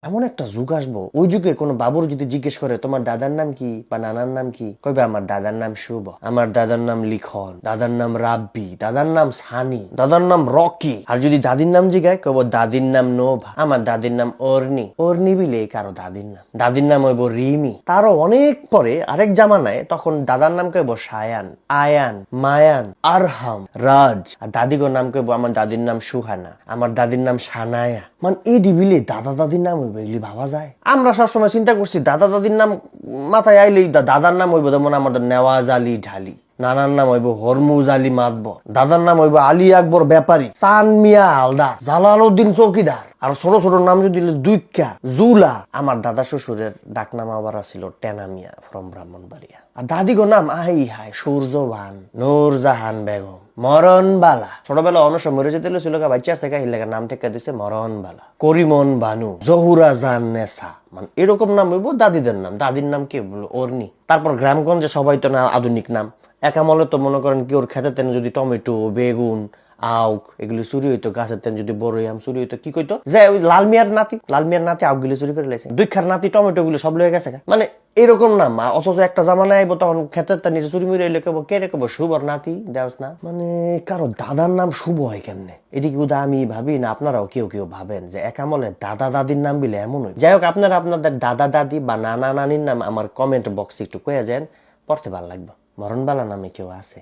এমন একটা যুগ আসবো, ওই যুগে কোনো বাবুর যদি জিজ্ঞেস করে তোমার দাদার নাম কি বা নানার নাম কি, কইবে আমার দাদার নাম শুভ, আমার দাদার নাম লিখন, দাদার নাম রাব্বি, দাদার নাম সানি, দাদার নাম রকি। আর যদি দাদির নাম জিগায় কইব দাদির নাম নোভা, আমার দাদির নাম অর্নি। অর্নি বিলে কারো দাদির নাম, দাদির নাম হইব রিমি। তারও অনেক পরে আরেক জামানায় তখন দাদার নাম কইব সায়ান, আয়ান, মায়ান, আরহাম, রাজ। আর দাদিগোর নাম কইব আমার দাদির নাম সুহানা, আমার দাদির নাম সানায়া। মানে এই ডিবিলে দাদা দাদির নাম হইব, এগুলি ভাবা যায়? আমরা সবসময় চিন্তা করছি দাদা দাদির নাম মাথায় আইলেই দাদার নাম হইব যেমন আমাদের নেওয়াজ আলী ঢালি, নানার নাম হইব হরমুজ আলী মাতবর, দাদার নাম হইব আলী আকবর ব্যাপারী, চান মিয়া হালদার, জালালউদ্দিন চৌকিদার। আর ছোট ছোট নাম যদি দুইকা, জুলা। আমার দাদা শ্বশুরের ডাকনাম আবার ছিল টেনা মিয়া ফ্রম ব্রাহ্মণবাড়িয়া। আর দাদিগো নাম আই হাই সূর্যবান, নূরজাহান বেগম, মরণবালা। ছোটবেলা অনস মরে যেতে ছিল বাচ্চা আছে হিলেগা নাম টেকা দিছে মরণবালা, করিমন বানু, জহুরা জান নেসা। মানে এরকম নাম হইব দাদিদের নাম। দাদির নাম কি বলবো? অর্নি। তারপর গ্রামগঞ্জে সবাই তো না আধুনিক নাম। একামলে তো মনে করেন কি ওর খেতে তেন যদি টমেটো, বেগুন, আউক এগুলি চুরি হইতো, গাছের তেন যদি বড়ই আম চুরি হইতো, কি কইতো যে ওই লাল মিয়ার নাতি আউক গুলি চুরি করে লাইছে, দুইখার নাতি টমেটো গুলি সব লয়ে গেছে। মানে এরকম নাম। অথচ একটা জামানা আইব তখন ক্ষেতের তার নিচে চুরি মুড়ি এলে কেবো কে রে কেবো শুভর নাতি দেওস না। মানে কারো দাদার নাম শুভ হয় কেমনে? এটি কি আমি ভাবি না আপনারাও কেউ কেউ ভাবেন যে একামলে দাদা দাদির নাম বিলে এমন হয়? যাই হোক, আপনারা আপনাদের দাদা দাদি বা নানা নানির নাম আমার কমেন্ট বক্সে একটু কয়ে যান, পড়তে ভালো লাগবে। মরণবালা নামে কেউ আছে?